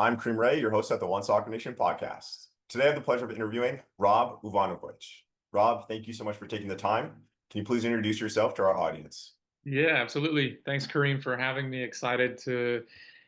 I'm Kareem Rae, your host at the One Soccer Nation podcast. Today, I have the pleasure of interviewing Rob Uvanovic. Rob, thank you so much for taking the time. Can you please introduce yourself to our audience? Yeah, absolutely. Thanks, Kareem, for having me. Excited to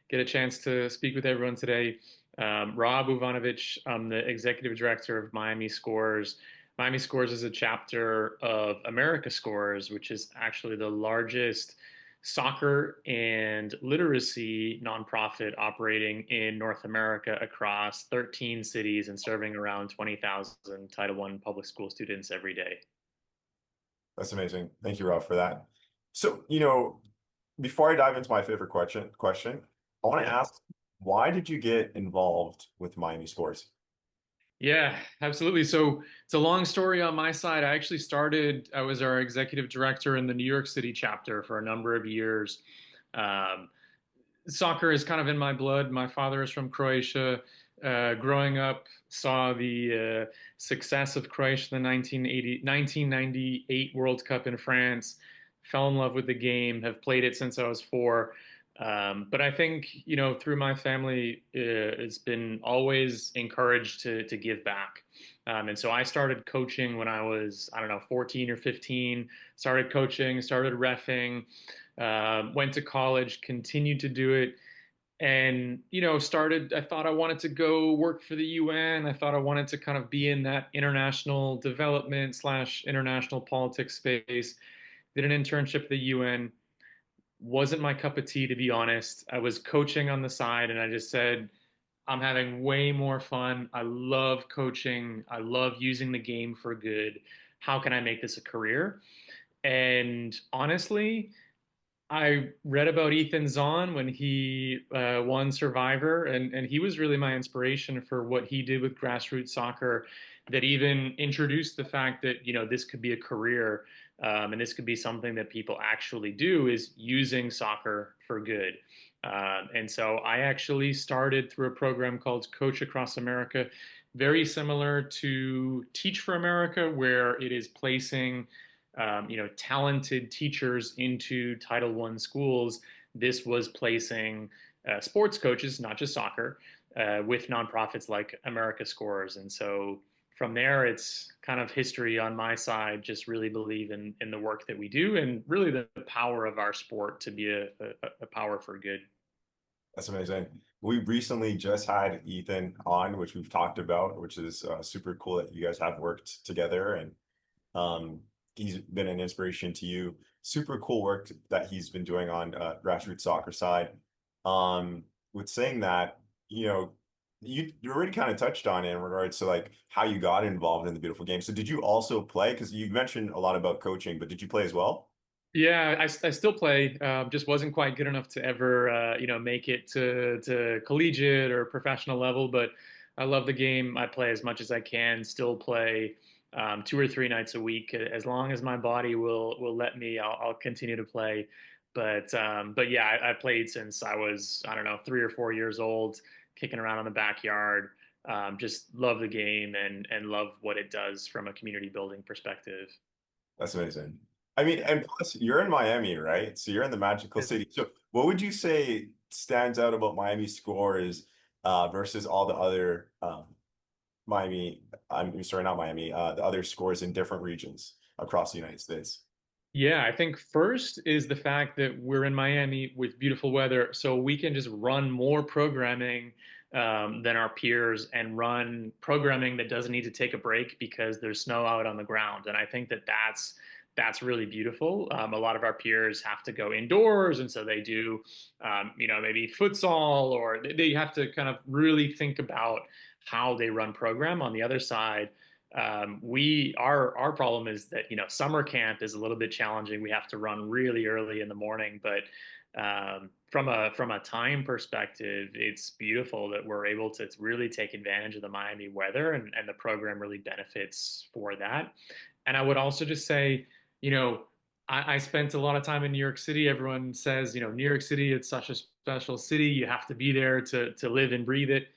get a chance to speak with everyone today. Rob Uvanovic, I'm the executive director of Miami Scores. Miami Scores is a chapter of America Scores, which is actually the largest soccer and literacy nonprofit operating in North America across 13 cities and serving around 20,000 Title I public school students every day. That's amazing. Thank you, Rob, for that. So, before I dive into my favorite question, I want to ask, why did you get involved with Miami Scores? Yeah, absolutely. So it's a long story on my side. I was our executive director in the New York City chapter for a number of years. Um, Soccer is kind of in my blood. My father is from Croatia. Growing up, saw the success of Croatia in the 1998 World Cup in France, fell in love with the game, have played it since I was four. But I think, through my family, it's been always encouraged to give back. And so I started coaching when I was, I don't know, 14 or 15, started coaching, started reffing, went to college, continued to do it. And, I thought I wanted to go work for the UN. I thought I wanted to kind of be in that international development slash international politics space. Did an internship at the UN. Wasn't my cup of tea, to be honest. I was coaching on the side, and I just said, I'm having way more fun. I love coaching. I love using the game for good. How can I make this a career? And honestly, I read about Ethan Zahn when he won Survivor, and he was really my inspiration for what he did with grassroots soccer. That even introduced the fact that this could be a career, and this could be something that people actually do is using soccer for good. And so I actually started through a program called Coach Across America, very similar to Teach for America, where it is placing talented teachers into Title I schools. This was placing sports coaches, not just soccer, with nonprofits like America Scores. And so from there, it's kind of history on my side. Just really believe in the work that we do and really the power of our sport to be a power for good. That's amazing. We recently just had Ethan on, which we've talked about, which is super cool that you guys have worked together and Um, he's been an inspiration to you. Super cool work that he's been doing on grassroots soccer side. With saying that, you already kind of touched on it in regards to like how you got involved in the beautiful game. So did you also play? Because you mentioned a lot about coaching, but did you play as well? Yeah, I still play. Just wasn't quite good enough to ever, make it to collegiate or professional level. But I love the game. I play as much as I can. Still play 2 or 3 nights a week. As long as my body will let me, I'll continue to play. But yeah, I played since I was, I don't know, 3 or 4 years old, kicking around in the backyard. Just love the game and love what it does from a community building perspective. That's amazing. I mean, and plus you're in Miami, right? So you're in the magical city. So what would you say stands out about Miami scores versus all the other Miami, I'm sorry, not Miami, the other scores in different regions across the United States? Yeah, I think first is the fact that we're in Miami with beautiful weather, so we can just run more programming than our peers and run programming that doesn't need to take a break because there's snow out on the ground. And I think that that's really beautiful. A lot of our peers have to go indoors, and so they do, maybe futsal, or they have to kind of really think about how they run program. On the other side, our problem is that summer camp is a little bit challenging. We have to run really early in the morning, but from a time perspective, it's beautiful that we're able to really take advantage of the Miami weather, and the program really benefits for that. And I would also just say, you know, I spent a lot of time in New York City. Everyone says, New York City, it's such a special city. You have to be there to live and breathe it.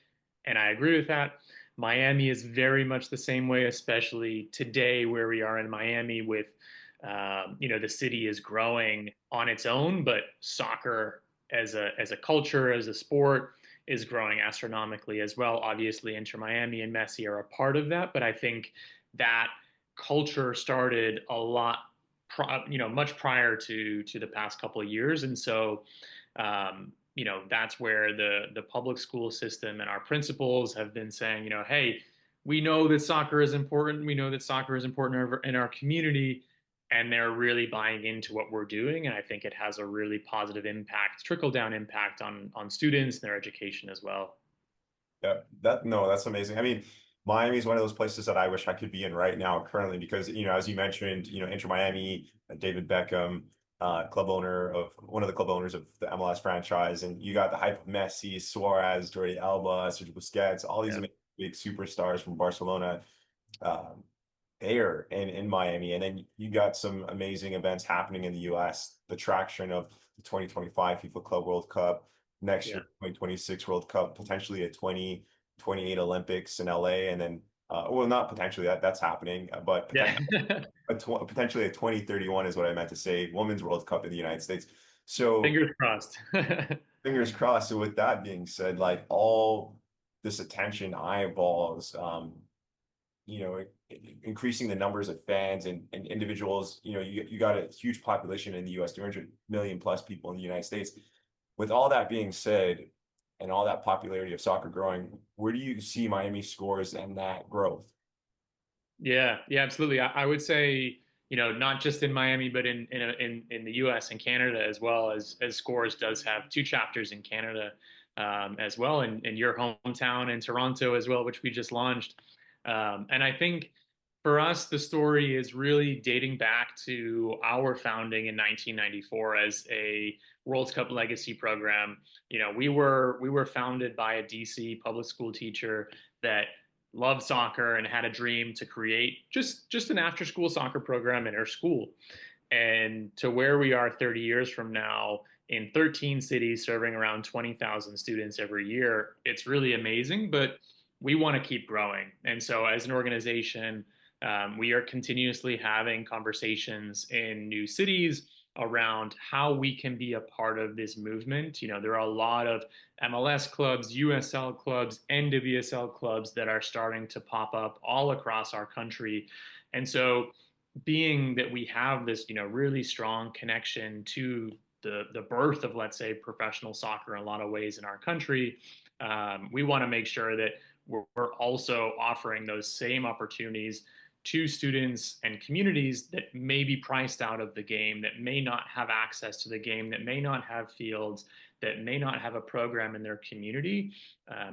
And I agree with that. Miami is very much the same way, especially today where we are in Miami with, the city is growing on its own, but soccer as a culture, as a sport, is growing astronomically as well. Obviously, Inter Miami and Messi are a part of that, but I think that culture started a lot, much prior to the past couple of years, and so that's where the public school system and our principals have been saying, hey, we know that soccer is important. We know that soccer is important in our community, and they're really buying into what we're doing. And I think it has a really positive impact, trickle down impact on students and their education as well. Yeah, no, that's amazing. I mean, Miami is one of those places that I wish I could be in right now currently because, as you mentioned, Inter Miami, David Beckham, club owner of one of the club owners of the MLS franchise, and you got the hype of Messi, Suarez, Jordi Alba, Sergio Busquets, all these Yeah, amazing big superstars from Barcelona, there in Miami. And then you got some amazing events happening in the US, the traction of the 2025 FIFA Club World Cup, next yeah, year 2026 World Cup, potentially a 2028 Olympics in LA, and then well, not potentially that's happening, but yeah. potentially a 2031 is what I meant to say, Women's World Cup in the United States. So Fingers crossed. fingers crossed. So with that being said, like all this attention, eyeballs, increasing the numbers of fans and individuals. You got a huge population in the US, 200 million plus people in the United States. With all that being said, and all that popularity of soccer growing, where do you see Miami scores and that growth? Yeah, yeah, absolutely. I would say, not just in Miami, but in the U.S. and Canada as well, as Scores does have two chapters in Canada, as well, and your hometown in Toronto as well, which we just launched. And I think for us, the story is really dating back to our founding in 1994 as a World Cup legacy program. We were founded by a DC public school teacher that loved soccer and had a dream to create just an after school soccer program in her school. And to where we are 30 years from now in 13 cities serving around 20,000 students every year, it's really amazing, but we want to keep growing. And so as an organization, we are continuously having conversations in new cities around how we can be a part of this movement. There are a lot of MLS clubs, USL clubs, NWSL clubs that are starting to pop up all across our country. And so being that we have this, really strong connection to the birth of, let's say, professional soccer in a lot of ways in our country, we want to make sure that we're also offering those same opportunities to students and communities that may be priced out of the game, that may not have access to the game, that may not have fields, that may not have a program in their community.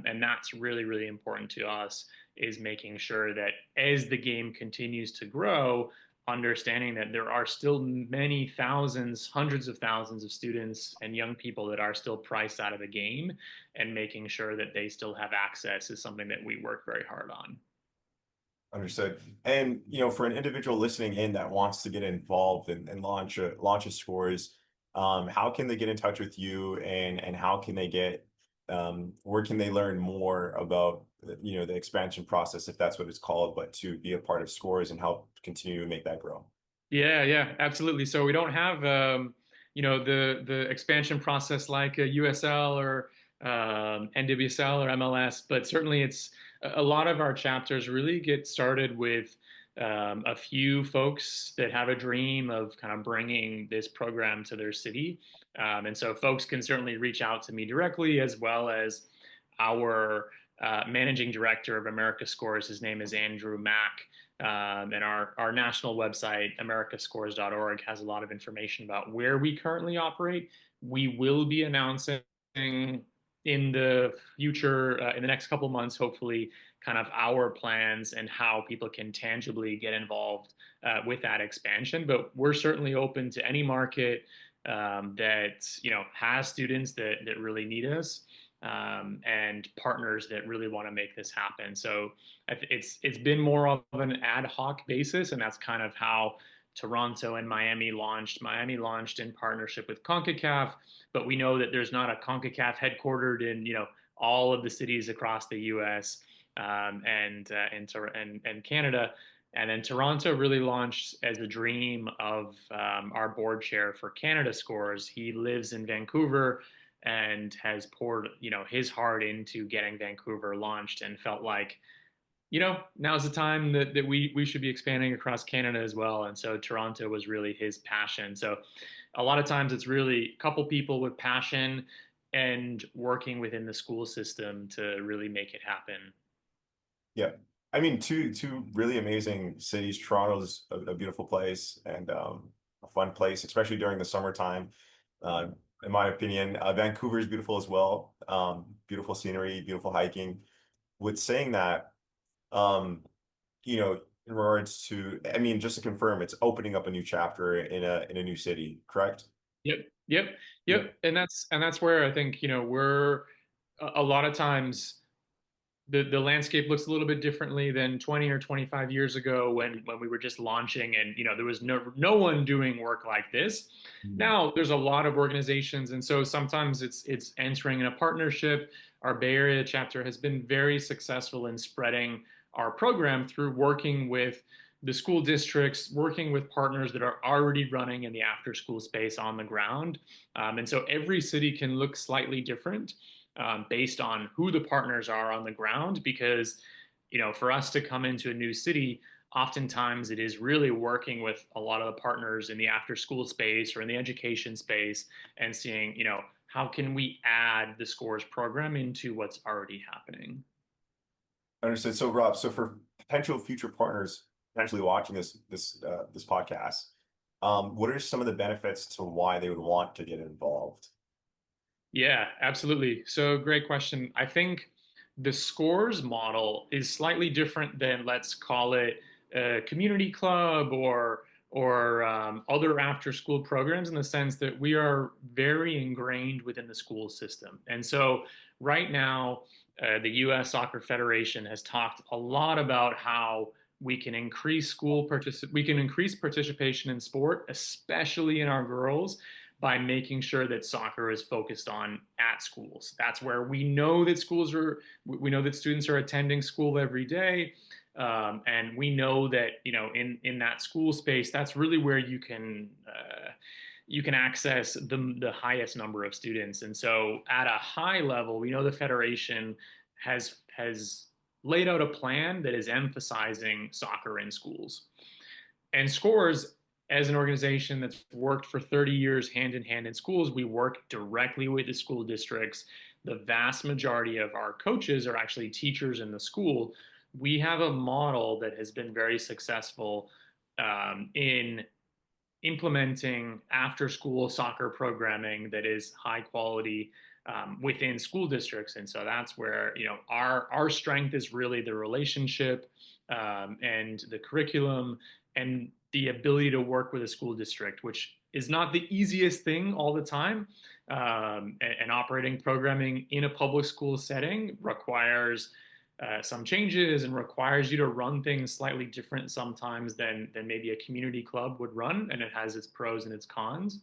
And that's really, really important to us, is making sure that as the game continues to grow, understanding that there are still many thousands, hundreds of thousands of students and young people that are still priced out of the game, and making sure that they still have access is something that we work very hard on. Understood. And for an individual listening in that wants to get involved and launch a Scores, how can they get in touch with you and how can they get where can they learn more about the expansion process, if that's what it's called, but to be a part of Scores and help continue to make that grow? Yeah, yeah, absolutely. So we don't have the expansion process like a USL or NWSL or MLS, but certainly it's a lot of our chapters really get started with a few folks that have a dream of kind of bringing this program to their city. And so folks can certainly reach out to me directly, as well as our managing director of America Scores. His name is Andrew Mack. And our national website, americascores.org, has a lot of information about where we currently operate. We will be announcing in the future, in the next couple of months, hopefully, kind of our plans and how people can tangibly get involved with that expansion. But we're certainly open to any market that has students that really need us, and partners that really want to make this happen. So it's been more of an ad hoc basis, and that's kind of how Toronto and Miami launched. Miami launched in partnership with Concacaf, but we know that there's not a Concacaf headquartered in all of the cities across the U.S. And Canada. And then Toronto really launched as a dream of our board chair for Canada Scores. He lives in Vancouver. and has poured, his heart into getting Vancouver launched, and felt like, now's the time that we should be expanding across Canada as well. And so Toronto was really his passion. So a lot of times it's really a couple people with passion and working within the school system to really make it happen. Yeah. I mean, two really amazing cities. Toronto's a beautiful place and a fun place, especially during the summertime. Uh, in my opinion, Vancouver is beautiful as well. Beautiful scenery, beautiful hiking. With saying that, um, in regards to, I mean, just to confirm, it's opening up a new chapter in a new city, correct? Yep, yep, Yeah. yep. And that's where I think, we're a lot of times the landscape looks a little bit differently than 20 or 25 years ago when we were just launching, and there was no one doing work like this. Mm. Now there's a lot of organizations, and so sometimes it's entering in a partnership. Our Bay Area chapter has been very successful in spreading our program through working with the school districts, working with partners that are already running in the after school space on the ground. And so every city can look slightly different based on who the partners are on the ground. Because, for us to come into a new city, oftentimes it is really working with a lot of the partners in the after school space or in the education space and seeing, how can we add the scores program into what's already happening. Understood. So Rob, so for potential future partners potentially watching this podcast, what are some of the benefits to why they would want to get involved? Yeah, absolutely. So great question. I think the scores model is slightly different than, let's call it, a community club or other after school programs, in the sense that we are very ingrained within the school system. And so right now, the U.S. Soccer Federation has talked a lot about how we can increase participation in sport, especially in our girls, by making sure that soccer is focused on at schools. That's where we know that students are attending school every day. And we know that, in that school space, that's really where you can access the highest number of students. And so at a high level, we know the Federation has laid out a plan that is emphasizing soccer in schools. And Scores, as an organization that's worked for 30 years hand in hand in schools, we work directly with the school districts. The vast majority of our coaches are actually teachers in the school. We have a model that has been very successful in implementing after school soccer programming that is high quality within school districts. And so that's where, our strength is really the relationship and the curriculum and the ability to work with a school district, which is not the easiest thing all the time. And operating programming in a public school setting requires some changes and requires you to run things slightly different sometimes than maybe a community club would run, and it has its pros and its cons.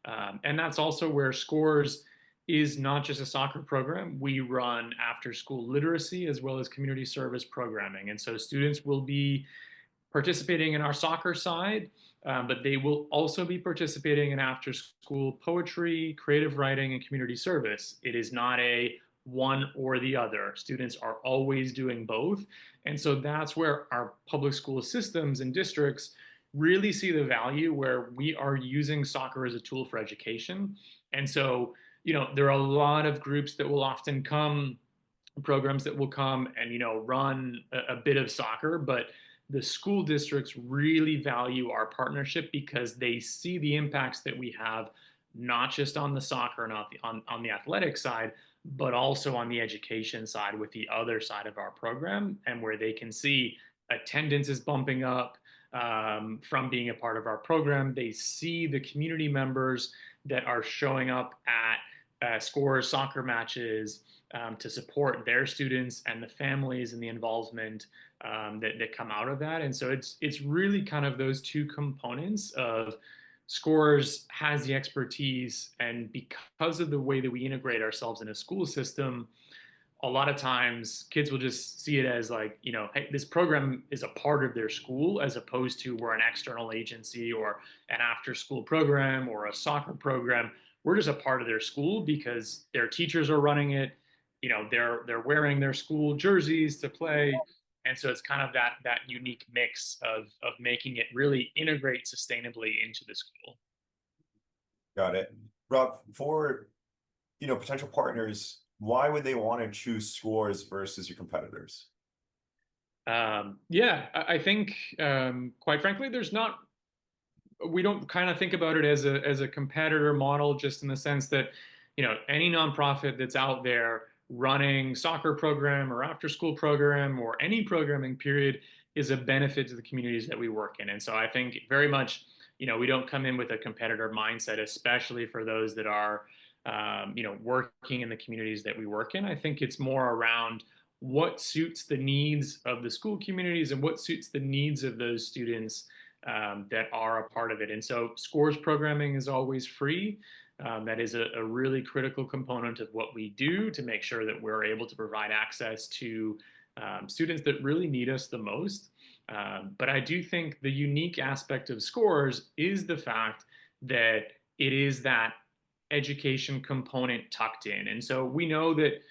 And that's also where Scores is not just a soccer program. We run after school literacy as well as community service programming. And so students will be participating in our soccer side, but they will also be participating in after school poetry, creative writing, and community service. It is not a one or the other. Students are always doing both. And so that's where our public school systems and districts really see the value, where we are using soccer as a tool for education. And so, there are a lot of groups that will often come, programs that will come and, run a bit of soccer, but the school districts really value our partnership because they see the impacts that we have, not just on the soccer and on the athletic side, but also on the education side with the other side of our program, and where they can see attendance is bumping up from being a part of our program. They see the community members that are showing up at Scores soccer matches to support their students, and the families and the involvement that come out of that. And so it's really kind of those two components of Scores has the expertise, and because of the way that we integrate ourselves in a school system, a lot of times kids will just see it as like, hey, this program is a part of their school, as opposed to we're an external agency or an after school program or a soccer program. we're just a part of their school because their teachers are running it. They're wearing their school jerseys to play. And so it's kind of that unique mix of making it really integrate sustainably into the school. Got it. Rob, for potential partners, why would they want to choose scores versus your competitors? Yeah, I think quite frankly, we don't kind of think about it as a competitor model, just in the sense that any nonprofit that's out there running soccer program or after school program or any programming period is a benefit to the communities that we work in. And so I think very much we don't come in with a competitor mindset, especially for those that are working in the communities that we work in. I think it's more around what suits the needs of the school communities and what suits the needs of those students that are a part of it. And so scores programming is always free. That is a really critical component of what we do to make sure that we're able to provide access to students that really need us the most. But I do think the unique aspect of scores is the fact that it is that education component tucked in. And so we know that,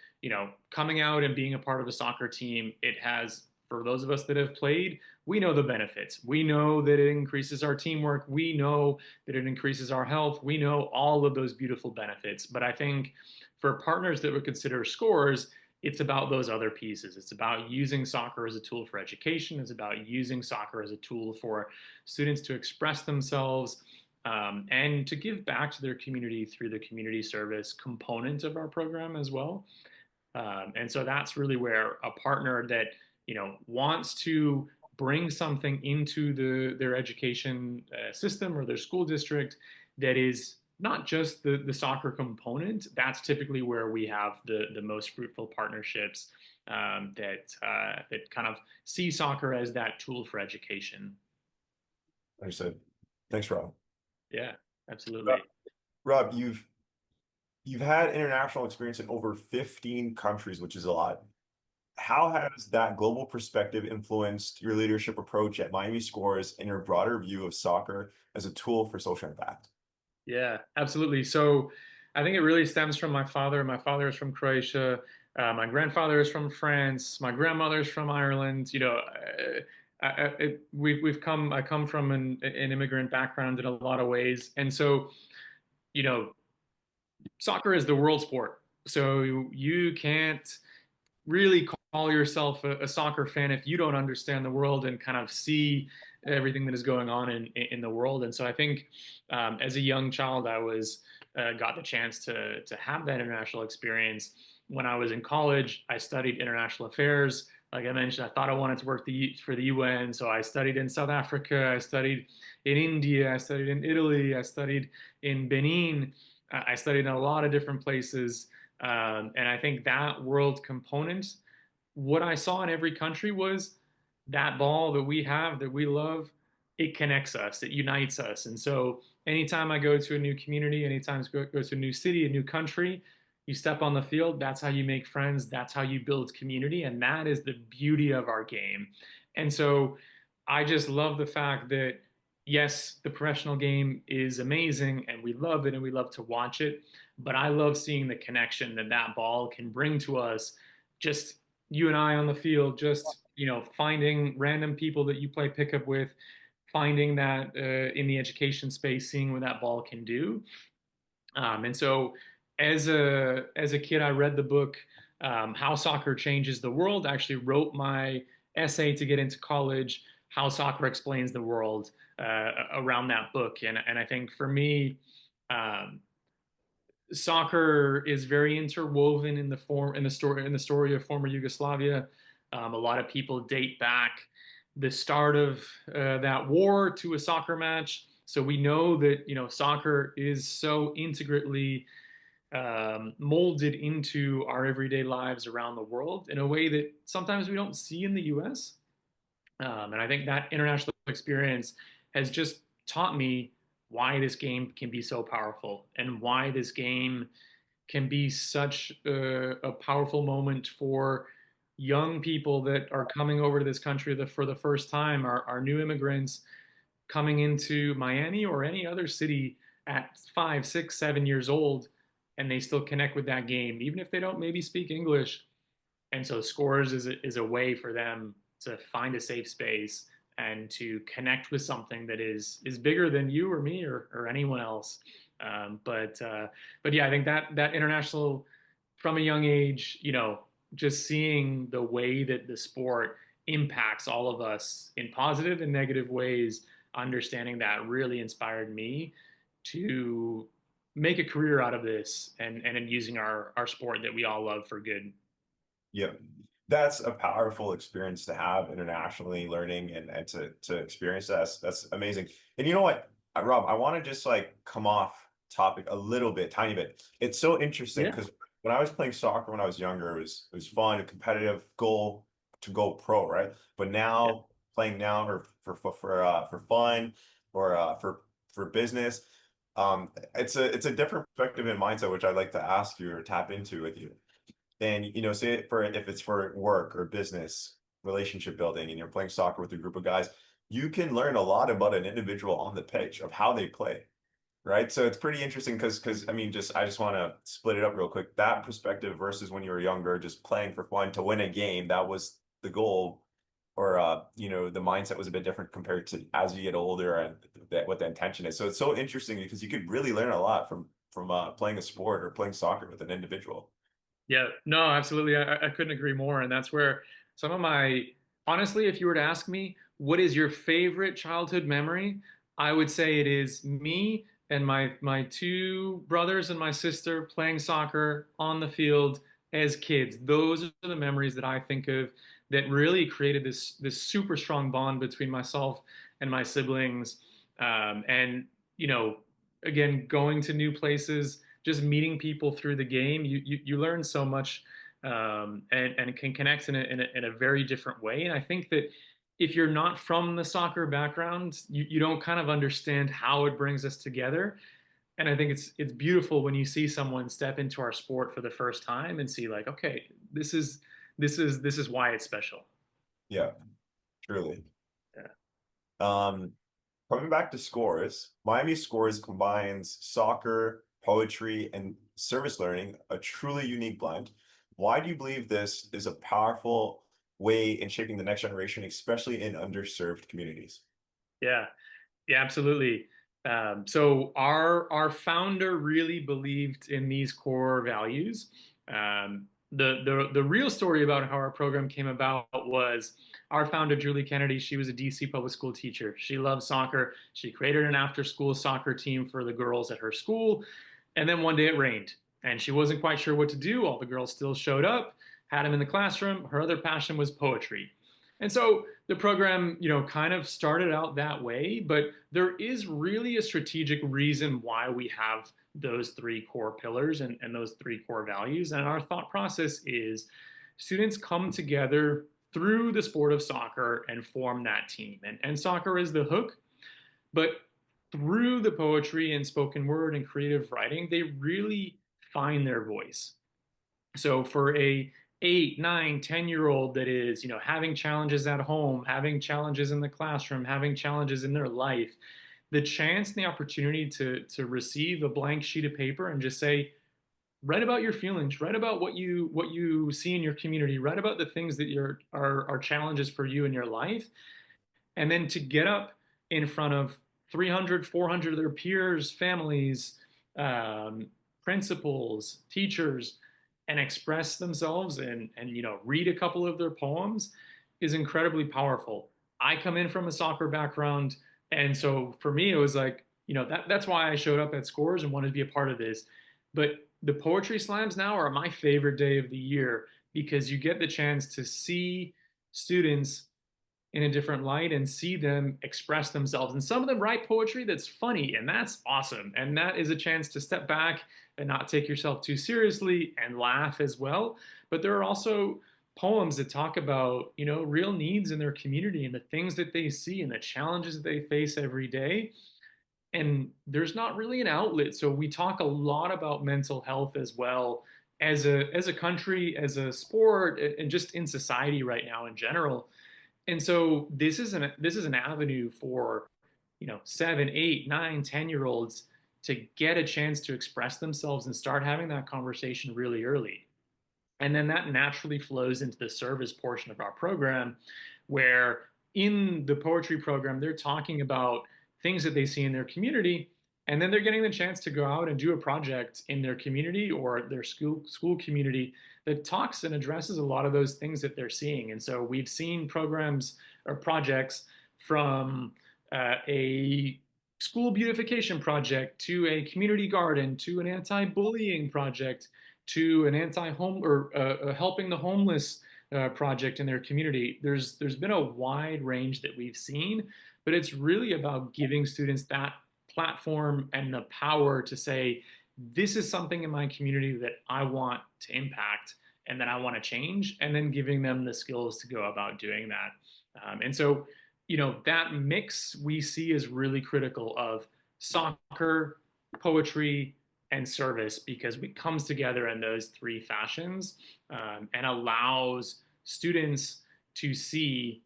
coming out and being a part of a soccer team, it has, for those of us that have played, we know the benefits. We know that it increases our teamwork. We know that it increases our health. We know all of those beautiful benefits. But I think for partners that would consider scores, it's about those other pieces. It's about using soccer as a tool for education. It's about using soccer as a tool for students to express themselves and to give back to their community through the community service component of our program as well. And so that's really where a partner that wants to bring something into their education system or their school district that is not just the soccer component. That's typically where we have the most fruitful partnerships that kind of see soccer as that tool for education. Understood. Thanks, Rob. Yeah, Rob, absolutely. Rob, you've had international experience in over 15 countries, which is a lot. How has that global perspective influenced your leadership approach at Miami Scores and your broader view of soccer as a tool for social impact? Yeah, absolutely. So I think it really stems from my father. My father is from Croatia. My grandfather is from France. My grandmother is from Ireland. I come from an immigrant background in a lot of ways, and so you know, soccer is the world sport. So you can't really call yourself a soccer fan if you don't understand the world and kind of see everything that is going on in the world. And so I think as a young child, I was got the chance to have that international experience. When I was in college, I studied international affairs. Like I mentioned, I thought I wanted to work for the UN, so I studied in South Africa, I studied in India, I studied in Italy, I studied in Benin, I studied in a lot of different places. And I think that world component, what I saw in every country was that ball that we have, that we love, it connects us, it unites us. And so anytime I go to a new community, anytime I go to a new city, a new country, you step on the field, that's how you make friends, that's how you build community. And that is the beauty of our game. And so I just love the fact that, yes, the professional game is amazing and we love it and we love to watch it, but I love seeing the connection that that ball can bring to us. Just you and I on the field, just finding random people that you play pickup with, finding that in the education space, seeing what that ball can do. And so, as a kid, I read the book "How Soccer Changes the World." I actually wrote my essay to get into college. How soccer explains the world around that book, and I think for me, um, soccer is very interwoven in the story of former Yugoslavia. A lot of people date back the start of that war to a soccer match. So we know that soccer is so intricately molded into our everyday lives around the world in a way that sometimes we don't see in the U.S. And I think that international experience has just taught me why this game can be so powerful and why this game can be such a powerful moment for young people that are coming over to this country for the first time, our new immigrants coming into Miami or any other city at 5, 6, 7 years old, and they still connect with that game, even if they don't maybe speak English. And so scores is a way for them to find a safe space and to connect with something that is bigger than you or me or anyone else. But yeah, I think that international from a young age, just seeing the way that the sport impacts all of us in positive and negative ways, understanding that really inspired me to make a career out of this and in using our sport that we all love for good. Yeah. That's a powerful experience to have internationally learning and to experience that. That's amazing. And you know what, Rob, I want to just like come off topic a little bit, tiny bit. It's so interesting Yeah. because when I was playing soccer when I was younger, it was fun, a competitive goal to go pro, right? But Yeah. now playing now for fun or for business, it's a different perspective and mindset which I'd like to ask you or tap into with you. And say it for if it's for work or business, relationship building, and you're playing soccer with a group of guys, you can learn a lot about an individual on the pitch of how they play, right? So it's pretty interesting because I mean, just I just want to split it up real quick. That perspective versus when you were younger, just playing for fun to win a game, that was the goal, or the mindset was a bit different compared to as you get older and what the intention is. So it's so interesting because you could really learn a lot from playing a sport or playing soccer with an individual. Yeah, no, absolutely. I couldn't agree more. And that's where some of my, honestly, if you were to ask me, what is your favorite childhood memory? I would say it is me and my two brothers and my sister playing soccer on the field as kids. Those are the memories that I think of that really created this super strong bond between myself and my siblings. And you know, again, going to new places, just meeting people through the game, you learn so much, and can connect in a very different way. And I think that if you're not from the soccer background, you don't kind of understand how it brings us together. And I think it's beautiful when you see someone step into our sport for the first time and see like, okay, this is why it's special. Yeah, truly. Yeah. Um, Coming back to scores, Miami Scores combines soccer, poetry, and service learning, a truly unique blend. Why do you believe this is a powerful way in shaping the next generation, especially in underserved communities? Yeah. Yeah, absolutely. So our founder really believed in these core values. The real story about how our program came about was our founder, Julie Kennedy. She was a DC public school teacher. She loved soccer. She created an after school soccer team for the girls at her school. And then one day it rained, and she wasn't quite sure what to do. All the girls still showed up, had them in the classroom. Her other passion was poetry. And so the program, kind of started out that way, but there is really a strategic reason why we have those three core pillars and those three core values. And our thought process is students come together through the sport of soccer and form that team. And soccer is the hook, but through the poetry and spoken word and creative writing, they really find their voice. So for a 8, 9, 10 year old that is, having challenges at home, having challenges in the classroom, having challenges in their life, the chance and the opportunity to receive a blank sheet of paper and just say, write about your feelings, write about what you see in your community, write about the things that are challenges for you in your life, and then to get up in front of 300, 400 of their peers, families, um, principals, teachers, and express themselves and read a couple of their poems is incredibly powerful. I come in from a soccer background, and so for me it was like, that's why I showed up at Scores and wanted to be a part of this. But the poetry slams now are my favorite day of the year because you get the chance to see students in a different light and see them express themselves. And some of them write poetry that's funny, and that's awesome. And that is a chance to step back and not take yourself too seriously and laugh as well. But there are also poems that talk about, real needs in their community and the things that they see and the challenges that they face every day. And there's not really an outlet. So we talk a lot about mental health as well as a country, as a sport, and just in society right now in general. And so this is an avenue for 7, 8, 9, 10 year olds to get a chance to express themselves and start having that conversation really early. And then that naturally flows into the service portion of our program, where in the poetry program, they're talking about things that they see in their community. And then they're getting the chance to go out and do a project in their community or their school community that talks and addresses a lot of those things that they're seeing. And so we've seen programs or projects from a school beautification project to a community garden to an anti-bullying project to an anti-home or helping the homeless project in their community. There's been a wide range that we've seen, but it's really about giving students that platform and the power to say, this is something in my community that I want to impact and that I want to change, and then giving them the skills to go about doing that. And so, that mix we see is really critical of soccer, poetry, and service, because it comes together in those three fashions, and allows students to see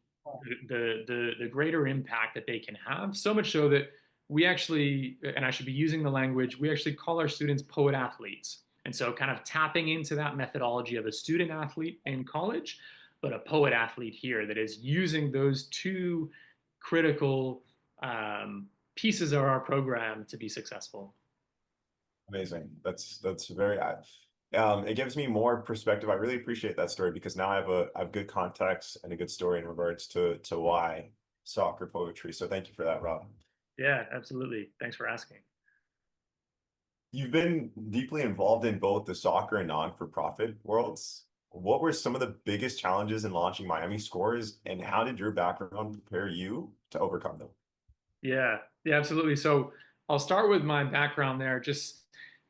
the greater impact that they can have. So much so that we actually, and I should be using the language, we actually call our students poet athletes. And so kind of tapping into that methodology of a student athlete in college, but a poet athlete here that is using those two critical pieces of our program to be successful. Amazing. That's very it gives me more perspective. I really appreciate that story because now I have good context and a good story in regards to why soccer poetry. So thank you for that, Rob. Yeah, absolutely. Thanks for asking. You've been deeply involved in both the soccer and non-for-profit worlds. What were some of the biggest challenges in launching Miami Scores, and how did your background prepare you to overcome them? Yeah, yeah, absolutely. So I'll start with my background there, just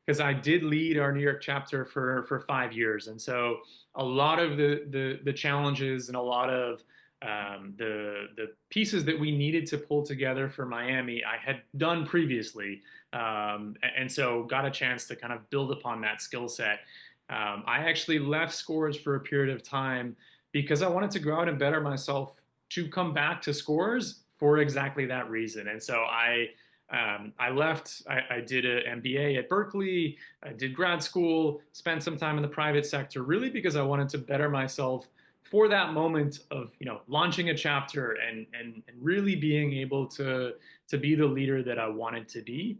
because I did lead our New York chapter for 5 years, and so a lot of the challenges and a lot of the pieces that we needed to pull together for Miami, I had done previously, and so got a chance to kind of build upon that skill set. I actually left Scores for a period of time because I wanted to go out and better myself to come back to Scores for exactly that reason. And so I left. I did an MBA at Berkeley. I did grad school. Spent some time in the private sector, really because I wanted to better myself for that moment of launching a chapter and really being able to be the leader that I wanted to be.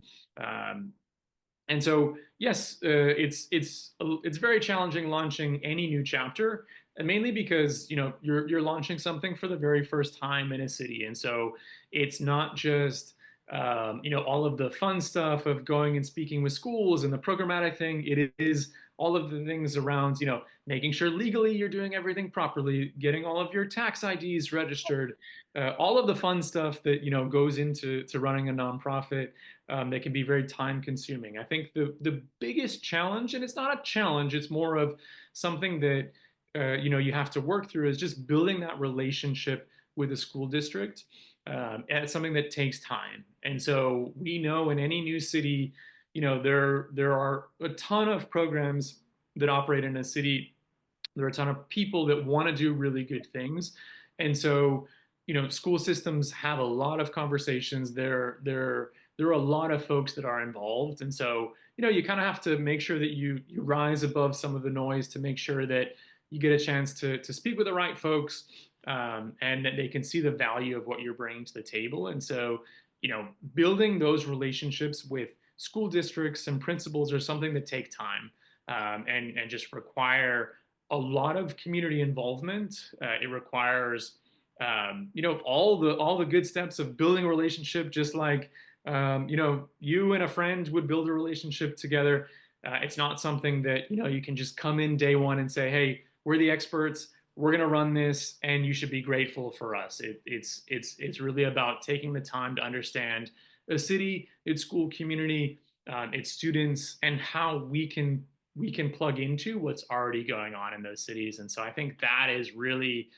And so, yes, it's very challenging launching any new chapter, and mainly because you're launching something for the very first time in a city, and so it's not just all of the fun stuff of going and speaking with schools and the programmatic thing. It is all of the things around making sure legally you're doing everything properly, getting all of your tax IDs registered, all of the fun stuff that goes into running a nonprofit, that can be very time consuming. I think the biggest challenge, and it's not a challenge, it's more of something that you have to work through, is just building that relationship with the school district. And it's something that takes time. And so we know in any new city, there are a ton of programs that operate in a city. There are a ton of people that want to do really good things. And so, school systems have a lot of conversations. There are a lot of folks that are involved. And so, you kind of have to make sure that you rise above some of the noise to make sure that you get a chance to speak with the right folks, and that they can see the value of what you're bringing to the table. And so, building those relationships with school districts and principals are something that take time, and just require a lot of community involvement. It requires all the good steps of building a relationship, just like you and a friend would build a relationship together. It's not something that you can just come in day one and say, "Hey, we're the experts. We're going to run this, and you should be grateful for us." It's really about taking the time to understand a city, its school community, its students, and how we can plug into what's already going on in those cities. And so I think that is really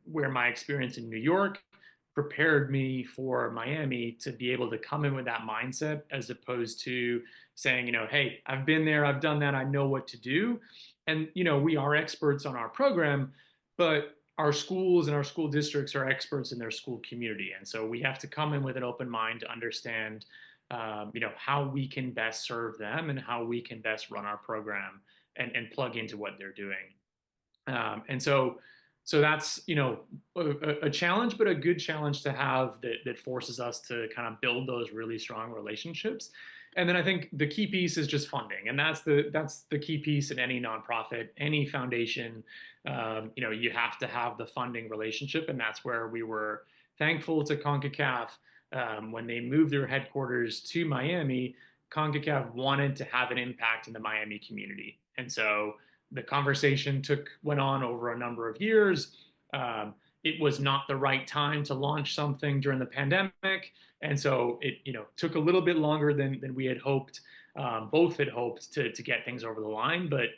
where my experience in New York prepared me for Miami to be able to come in with that mindset, as opposed to saying, hey, I've been there, I've done that, I know what to do. And, we are experts on our program, but our schools and our school districts are experts in their school community. And so we have to come in with an open mind to understand how we can best serve them and how we can best run our program and plug into what they're doing. And so that's a challenge, but a good challenge to have that forces us to kind of build those really strong relationships. And then I think the key piece is just funding, and that's the key piece in any nonprofit, any foundation. You have to have the funding relationship, and that's where we were thankful to Concacaf when they moved their headquarters to Miami. Concacaf wanted to have an impact in the Miami community, and so the conversation went on over a number of years. It was not the right time to launch something during the pandemic, and so it took a little bit longer than we had hoped. Both had hoped to get things over the line, but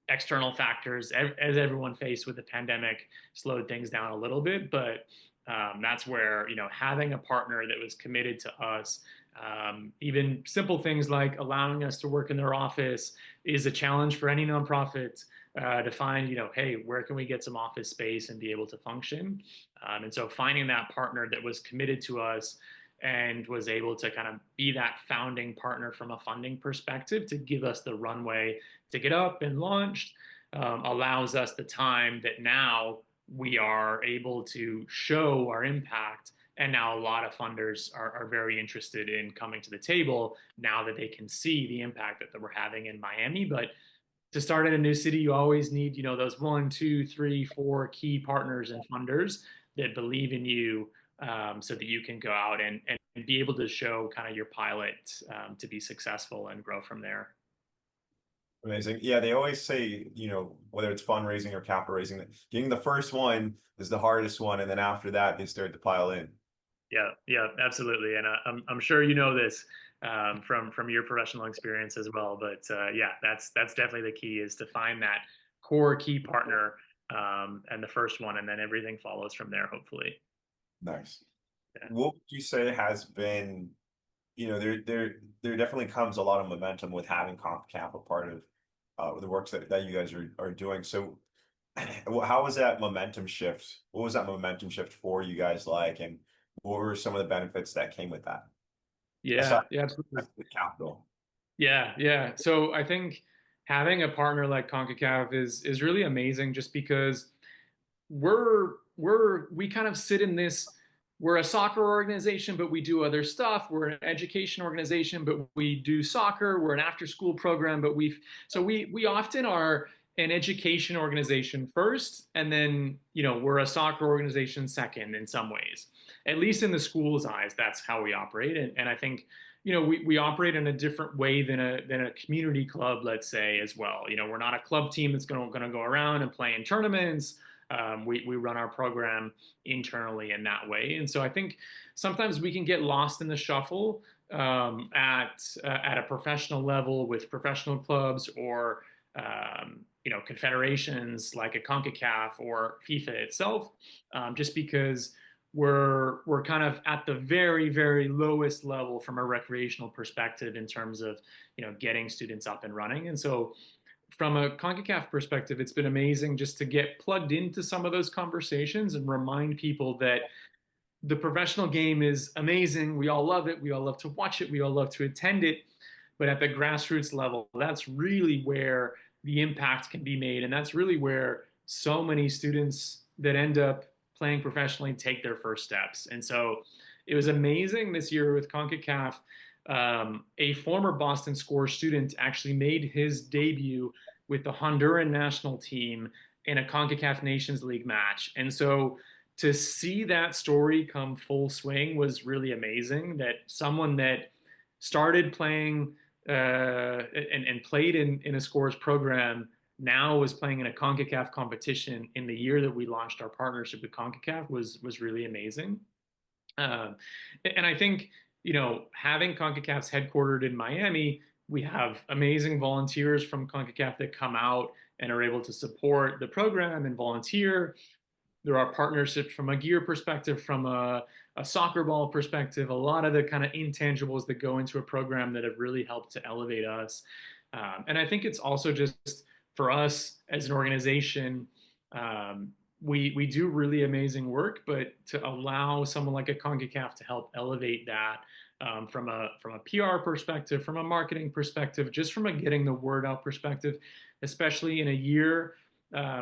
external factors, as everyone faced with the pandemic, slowed things down a little bit. But that's where having a partner that was committed to us, even simple things like allowing us to work in their office, is a challenge for any nonprofit to find, hey, where can we get some office space and be able to function? And so finding that partner that was committed to us and was able to kind of be that founding partner from a funding perspective to give us the runway to get up and launched allows us the time that now we are able to show our impact. And now a lot of funders are very interested in coming to the table now that they can see the impact that we're having in Miami. But to start in a new city, you always need, those 1, 2, 3, 4 key partners and funders that believe in you, so that you can go out and be able to show kind of your pilot to be successful and grow from there. Amazing. Yeah, they always say, whether it's fundraising or capital raising, that getting the first one is the hardest one, and then after that, they start to pile in. Yeah, yeah, absolutely. And I'm sure you know this from your professional experience as well. But yeah, that's definitely the key, is to find that core key partner, and the first one, and then everything follows from there, hopefully. Nice. Yeah. What would you say has been, there definitely comes a lot of momentum with having CONCACAF a part of the works that you guys are doing. So how was that momentum shift? What was that momentum shift for you guys like, and what were some of the benefits that came with that? Aside Yeah, yeah, absolutely. from the capital. Yeah, yeah. So I think having a partner like CONCACAF is really amazing, just because we kind of sit in this. We're a soccer organization, but we do other stuff. We're an education organization, but we do soccer. We're an after school program, but we often are an education organization first, and then we're a soccer organization second in some ways. At least in the school's eyes, that's how we operate. And I think we operate in a different way than a community club, let's say, as well. We're not a club team that's going to go around and play in tournaments. We run our program internally in that way. And so I think sometimes we can get lost in the shuffle at a professional level with professional clubs, or confederations like a CONCACAF or FIFA itself, just because we're kind of at the very, very lowest level from a recreational perspective in terms of getting students up and running. And so from a CONCACAF perspective, it's been amazing just to get plugged into some of those conversations and remind people that the professional game is amazing. We all love it. We all love to watch it. We all love to attend it. But at the grassroots level, that's really where the impact can be made. And that's really where so many students that end up playing professionally take their first steps. And so it was amazing this year with CONCACAF. A former Boston Score student actually made his debut with the Honduran national team in a CONCACAF Nations League match. And so to see that story come full swing was really amazing, that someone that started playing and played in a Scores program now was playing in a CONCACAF competition in the year that we launched our partnership with CONCACAF was really amazing. And I think, having CONCACAF's headquartered in Miami, we have amazing volunteers from CONCACAF that come out and are able to support the program and volunteer. There are partnerships from a gear perspective, from a soccer ball perspective, a lot of the kind of intangibles that go into a program that have really helped to elevate us. And I think it's also just for us as an organization, we do really amazing work, but to allow someone like a Concacaf to help elevate that from a PR perspective, from a marketing perspective, just from a getting the word out perspective, especially in a year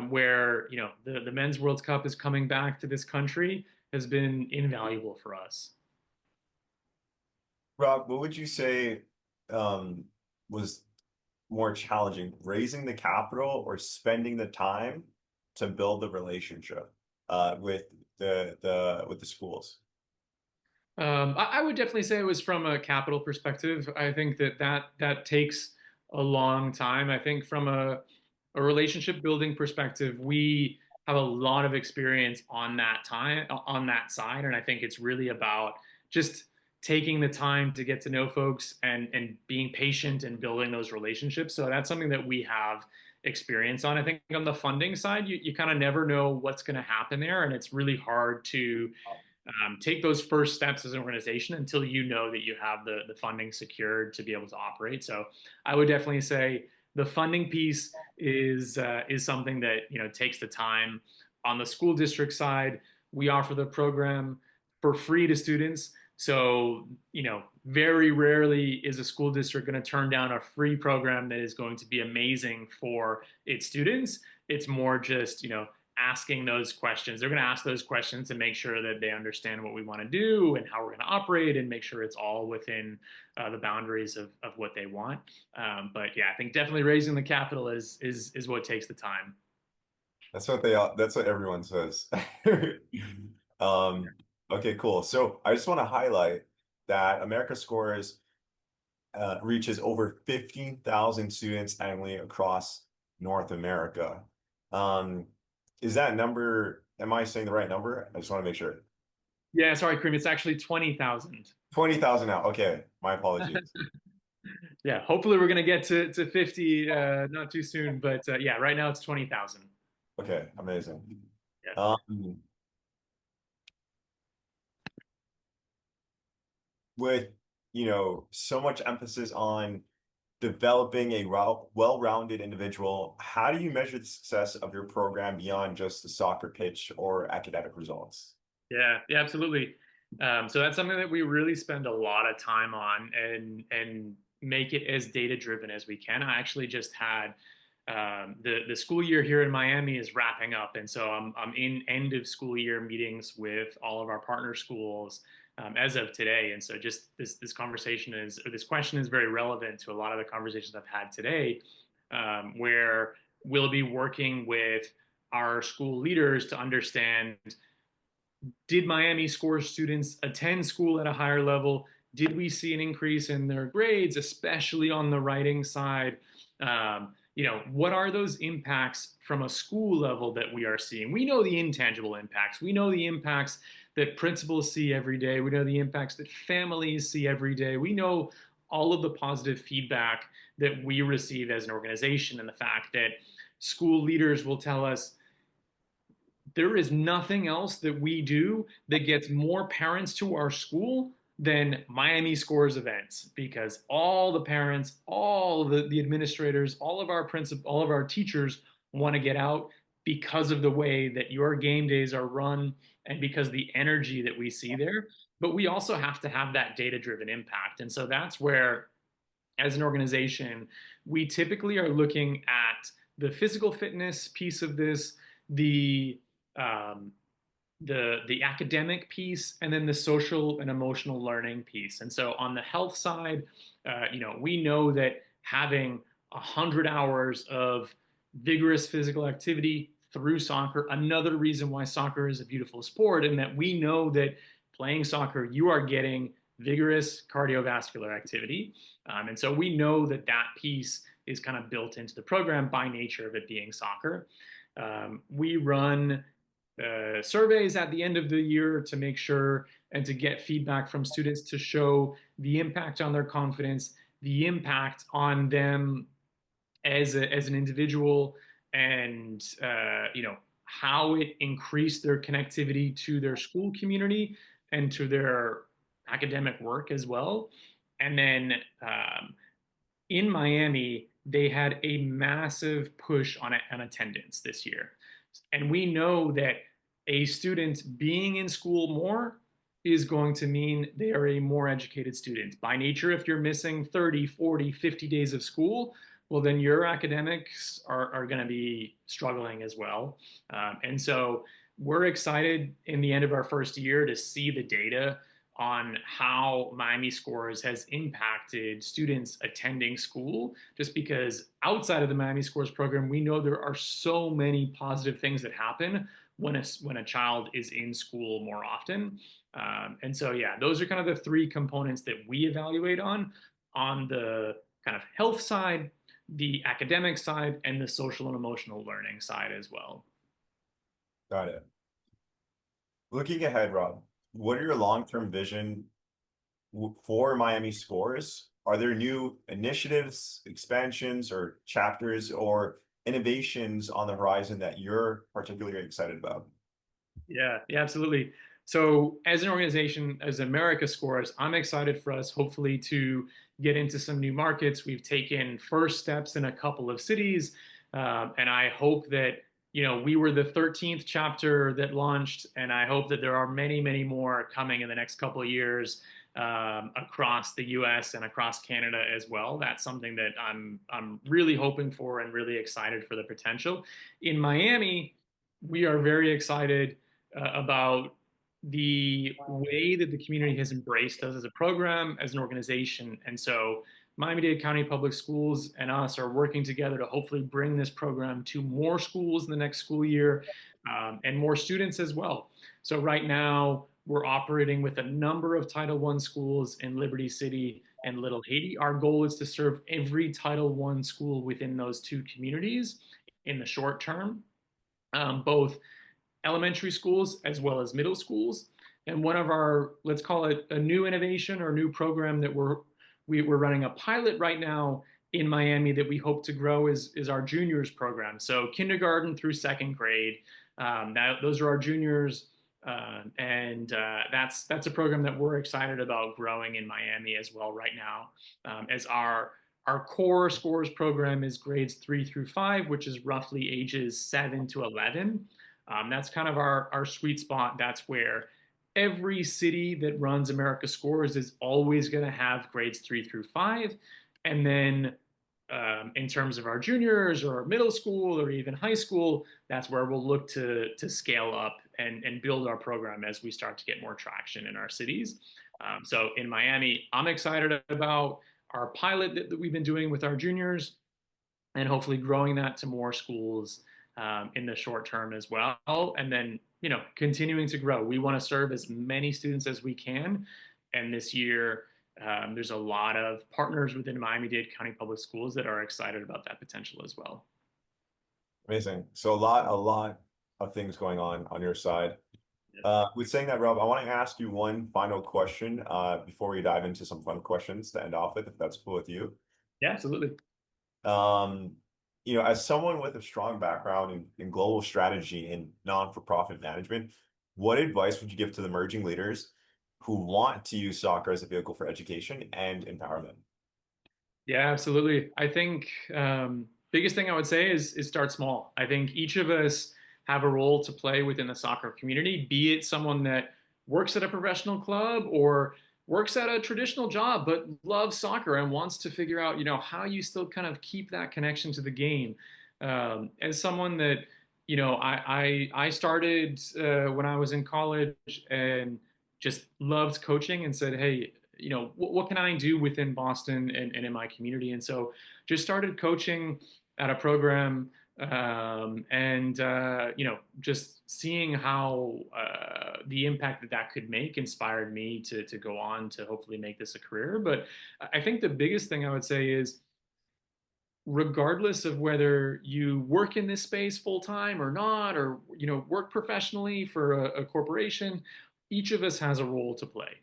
where the Men's World Cup is coming back to this country, has been invaluable for us. Rob, what would you say um, was more challenging, raising the capital or spending the time to build the relationship with the schools? I would definitely say it was from a capital perspective. I think that takes a long time. I think from a relationship building perspective, we have a lot of experience on that side, and I think it's really about just taking the time to get to know folks and being patient and building those relationships. So that's something that we have experience on. I think on the funding side, you kind of never know what's going to happen there, and it's really hard to take those first steps as an organization until you know that you have the funding secured to be able to operate. So I would definitely say the funding piece is something that takes the time. On the school district side, we offer the program for free to students. So very rarely is a school district going to turn down a free program that is going to be amazing for its students. It's more just asking those questions. They're going to ask those questions to make sure that they understand what we want to do and how we're going to operate and make sure it's all within the boundaries of what they want. But yeah, I think definitely raising the capital is what takes the time. That's what everyone says. Um, okay, cool. So I just want to highlight that America Scores reaches over 15,000 students annually across North America. Um, is that number, am I saying the right number? I just want to make sure. Yeah, sorry, Kareem. It's actually 20,000. 20,000 now. Okay, my apologies. Yeah, hopefully we're gonna get to 50 not too soon, but yeah, right now it's 20,000. Okay, amazing. Yeah. Um, with, so much emphasis on developing a well-rounded individual, how do you measure the success of your program beyond just the soccer pitch or academic results? Yeah, absolutely. So that's something that we really spend a lot of time on and make it as data driven as we can. I actually just had the school year here in Miami is wrapping up, and so I'm in end of school year meetings with all of our partner schools as of today. And so just this conversation is or this question is very relevant to a lot of the conversations I've had today, where we'll be working with our school leaders to understand, did Miami Score students attend school at a higher level? Did we see an increase in their grades, especially on the writing side? What are those impacts from a school level that we are seeing? We know the intangible impacts. We know the impacts that principals see every day. We know the impacts that families see every day. We know all of the positive feedback that we receive as an organization, and the fact that school leaders will tell us there is nothing else that we do that gets more parents to our school than Miami Scores events, because all the parents, all the administrators, all of our teachers want to get out because of the way that your game days are run and because the energy that we see there. But we also have to have that data driven impact. And so that's where, as an organization, we typically are looking at the physical fitness piece of this, the um, the academic piece, and then the social and emotional learning piece. And so on the health side, we know that having 100 hours of vigorous physical activity through soccer, another reason why soccer is a beautiful sport, and that we know that playing soccer, you are getting vigorous cardiovascular activity. And so we know that that piece is kind of built into the program by nature of it being soccer. We run surveys at the end of the year to make sure and to get feedback from students to show the impact on their confidence, the impact on them as an individual, and how it increased their connectivity to their school community and to their academic work as well. And then in Miami, they had a massive push on attendance this year. And we know that a student being in school more is going to mean they are a more educated student. By nature, if you're missing 30, 40, 50 days of school, well, then your academics are going to be struggling as well. And so we're excited in the end of our first year to see the data on how Miami Scores has impacted students attending school, just because outside of the Miami Scores program, we know there are so many positive things that happen when a child is in school more often. And so, yeah, those are kind of the three components that we evaluate on the kind of health side, the academic side, and the social and emotional learning side as well. Got it. Looking ahead, Rob, what are your long-term vision for Miami Scores? Are there new initiatives, expansions, or chapters or innovations on the horizon that you're particularly excited about? Yeah, absolutely. So, as an organization, as America Scores, I'm excited for us, hopefully, to get into some new markets. We've taken first steps in a couple of cities, and I hope that we were the 13th chapter that launched, and I hope that there are many, many more coming in the next couple of years across the U.S. and across Canada as well. That's something that I'm really hoping for and really excited for the potential. In Miami, we are very excited about the way that the community has embraced us as a program, as an organization. And so Miami-Dade County Public Schools and us are working together to hopefully bring this program to more schools in the next school year, and more students as well. So right now, we're operating with a number of Title I schools in Liberty City and Little Haiti. Our goal is to serve every Title I school within those two communities in the short term, both elementary schools as well as middle schools. And one of our, let's call it a new innovation or new program that we're running a pilot right now in Miami that we hope to grow is our juniors program. So kindergarten through second grade. Those are our juniors. And that's a program that we're excited about growing in Miami as well right now, as our core scores program is grades 3 through 5, which is roughly ages 7 to 11. That's kind of our sweet spot. That's where every city that runs America Scores is always going to have grades 3 through 5. And then in terms of our juniors or middle school or even high school, that's where we'll look to scale up and build our program as we start to get more traction in our cities. So in Miami, I'm excited about our pilot that we've been doing with our juniors and hopefully growing that to more schools in the short term as well. And then, continuing to grow. We want to serve as many students as we can. And this year, there's a lot of partners within Miami-Dade County Public Schools that are excited about that potential as well. Amazing. So a lot of things going on your side. With saying that, Rob, I want to ask you one final question before we dive into some fun questions to end off with, if that's cool with you. Yeah, absolutely. Um, as someone with a strong background in global strategy and non-for-profit management, what advice would you give to the emerging leaders who want to use soccer as a vehicle for education and empowerment? Yeah, absolutely. I think biggest thing I would say is start small. I think each of us have a role to play within the soccer community, be it someone that works at a professional club or works at a traditional job but loves soccer and wants to figure out, how you still kind of keep that connection to the game. As someone that, I started when I was in college and just loved coaching and said, hey, what can I do within Boston and in my community? And so just started coaching at a program, and just seeing how the impact that could make inspired me to go on to hopefully make this a career. But I think the biggest thing I would say is, regardless of whether you work in this space full time or not, or work professionally for a corporation, each of us has a role to play.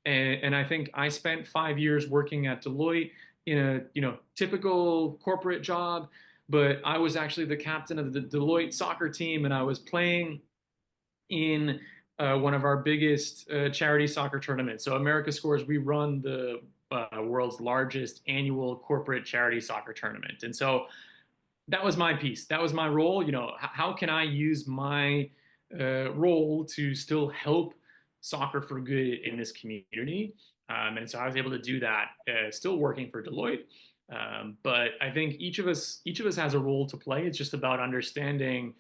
And I think I spent 5 years working at Deloitte in a typical corporate job, but I was actually the captain of the Deloitte soccer team, and I was playing in one of our biggest charity soccer tournaments. So America Scores, we run the world's largest annual corporate charity soccer tournament, and so that was my piece. That was my role. How can I use my role to still help soccer for good in this community? And so I was able to do that, still working for Deloitte. But I think each of us has a role to play. It's just about understanding,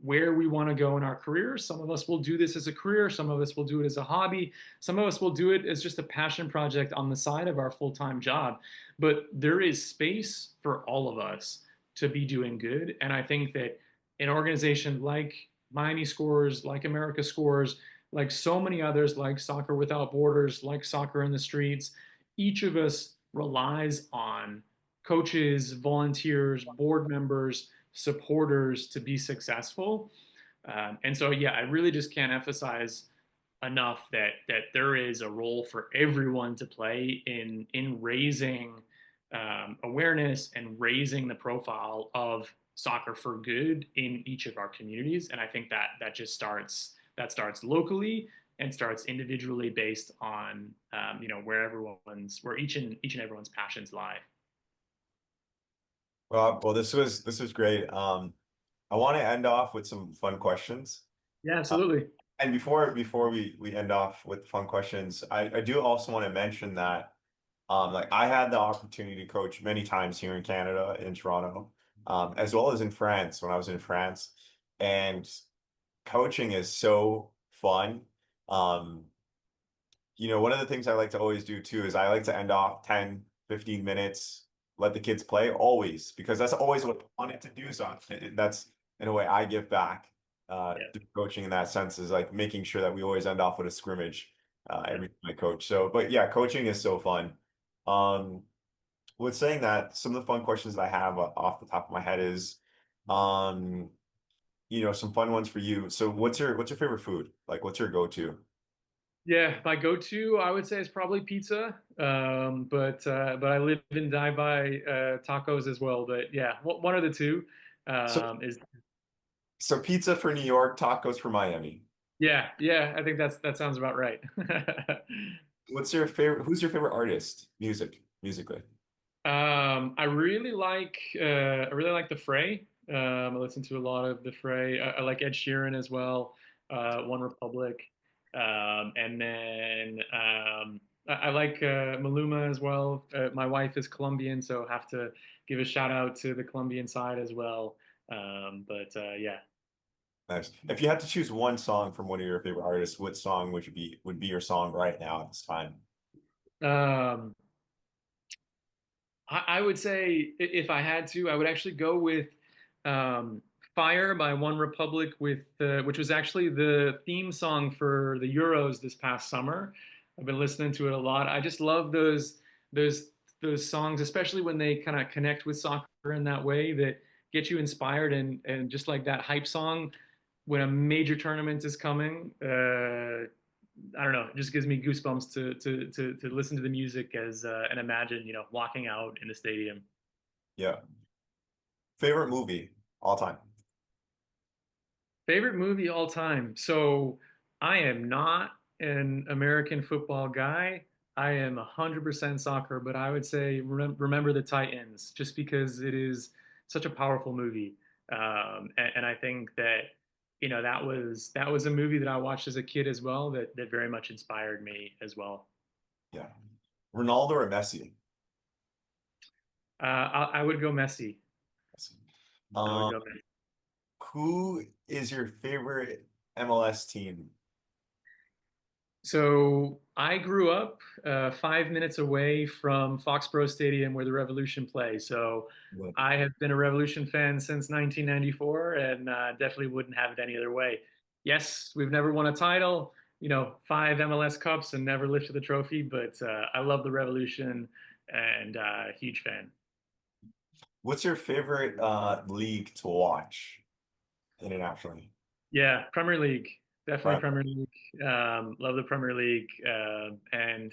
where we want to go in our careers. Some of us will do this as a career. Some of us will do it as a hobby. Some of us will do it as just a passion project on the side of our full-time job. But there is space for all of us to be doing good. And I think that an organization like Miami Scores, like America Scores, like so many others, like Soccer Without Borders, like Soccer in the Streets, each of us relies on coaches, volunteers, board members, supporters to be successful. And so, yeah, I really just can't emphasize enough that there is a role for everyone to play in raising awareness and raising the profile of soccer for good in each of our communities. And I think that starts locally and starts individually based on where each and everyone's passions lie. Well, this was great. I want to end off with some fun questions. Yeah, Uh, absolutely. and before we end off with fun questions, I do also want to mention that like I had the opportunity to coach many times here in Canada, in Toronto, as well as in France when I was in France. And coaching is so fun. Um, one of the things I like to always do too is I like to end off 10, 15 minutes, let the kids play always, because that's always what I wanted to do. So that's in a way I give back Yeah. through coaching in that sense is like making sure that we always end off with a scrimmage every time I coach. So, but yeah, coaching is so fun. Um, with saying that, some of the fun questions that I have off the top of my head is, um, some fun ones for you. So what's your favorite food? Like what's your go-to? Yeah, my go-to I would say is probably pizza. But I live and die by tacos as well. But yeah, one of the two So is so pizza for New York, tacos for Miami. yeah. I think that sounds about right. Who's your favorite artist, musically? I really like the Fray. I listen to a lot of the Fray. I like Ed Sheeran as well. One Republic, and then I like Maluma as well. My wife is Colombian, so have to give a shout out to the Colombian side as well. But yeah. Nice. If you had to choose one song from one of your favorite artists, what song would be your song right now at this time? Um, I would say if I had to, I would actually go with um, "Fire" by One Republic, which was actually the theme song for the Euros this past summer. I've been listening to it a lot. I just love those those songs, especially when they kind of connect with soccer in that way that get you inspired and just like that hype song when a major tournament is coming. I don't know. It just gives me goosebumps to listen to the music and imagine walking out in the stadium. Yeah. Favorite movie all time. Favorite movie all time. So I am not an American football guy. I am 100% soccer, but I would say Remember the Titans, just because it is such a powerful movie. And I think that that was a movie that I watched as a kid as well that very much inspired me as well. Yeah. Ronaldo or Messi? I would go Messi. Messi. I would Um, go Messi. who is your favorite MLS team? So I grew up 5 minutes away from Foxborough Stadium where the Revolution plays. So What? I have been a Revolution fan since 1994 and definitely wouldn't have it any other way. Yes, we've never won a title, 5 MLS Cups and never lifted the trophy, but I love the Revolution and huge fan. What's your favorite league to watch internationally? Yeah, Premier League. Definitely Right. Premier League. Love the Premier League. And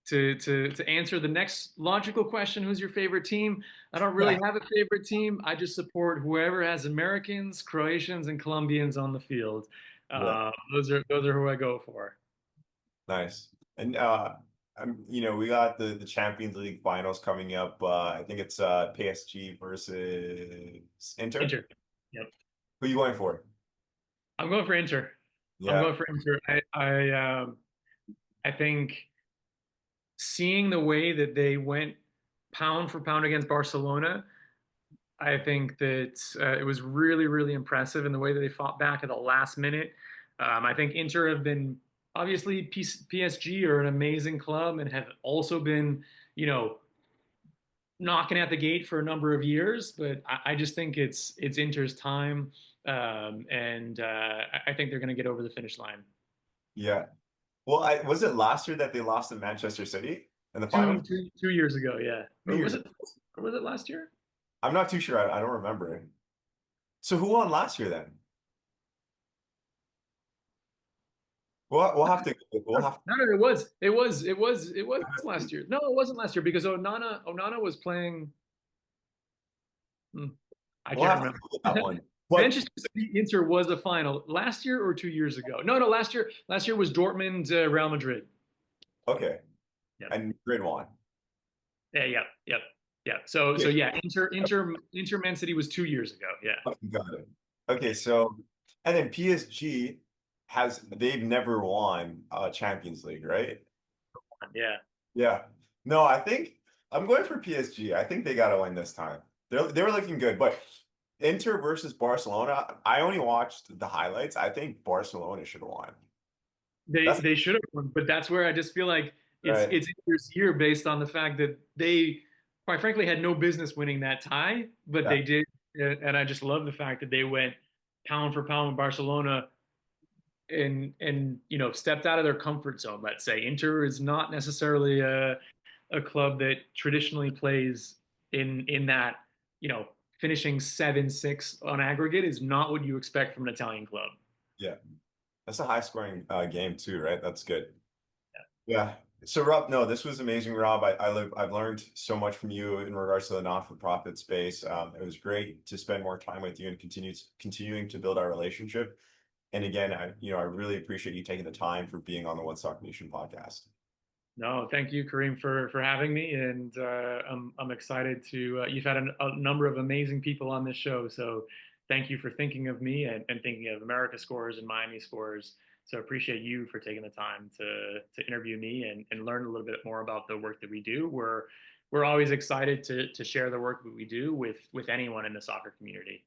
to answer the next logical question, who's your favorite team? I don't really have a favorite team. I just support whoever has Americans, Croatians, and Colombians on the field. Yeah. Those are who I go for. Nice. And we got the Champions League finals coming up. I think it's PSG versus Inter. Inter. Yep. Who are you going for? I'm going for Inter. I'm Yeah, going for Inter. I think seeing the way that they went pound for pound against Barcelona, I think that it was really, really impressive in the way that they fought back at the last minute. I think Inter have been obviously PSG are an amazing club and have also been, you know, knocking at the gate for a number of years. But I just think it's Inter's time, and I think they're going to get over the finish line. yeah. Well, was it last year that they lost to Manchester City in the Two, finals? two, 2 years ago, yeah, 2 years ago. or was it last year? I'm not too sure. I don't remember. So who won last year then? We'll have to we'll have No, no, it was last year. No, it wasn't last year because Onana was playing. Hmm, I we'll can't have to remember. look at that one. But Manchester City Inter was a final last year or 2 years ago. No, no, last year. Last year was Dortmund Real Madrid. okay, Yep. and Madrid won. Yeah. Yep. Yep. Yeah. So Okay, yeah, Inter Man City was 2 years ago. Yeah. okay, got it. Okay, so and then PSG they've never won Champions League, right? Yeah. Yeah. No, I think I'm going for PSG. I think they got to win this time. They were looking good, but Inter versus Barcelona, I only watched the highlights. I think Barcelona should have won. That's They should have won, but that's where I just feel like right. it's Inter's year based on the fact that they, quite frankly, had no business winning that tie, but Yeah. they did, and I just love the fact that they went pound for pound with Barcelona and stepped out of their comfort zone. Let's say Inter is not necessarily a club that traditionally plays in that you know finishing 7-6 on aggregate is not what you expect from an Italian club. Yeah. That's a high scoring game too, right? That's good. Yeah. So Rob, no, this was amazing, Rob. I've learned so much from you in regards to the not-for-profit space. It was great to spend more time with you and continuing to build our relationship. And again, I really appreciate you taking the time for being on the One Stock Nation podcast. No, thank you, Kareem, for having me, and I'm excited to. You've had a number of amazing people on this show, so thank you for thinking of me and thinking of America Scores and Miami Scores. So appreciate you for taking the time to interview me and learn a little bit more about the work that we do. We're always excited to share the work that we do with anyone in the soccer community.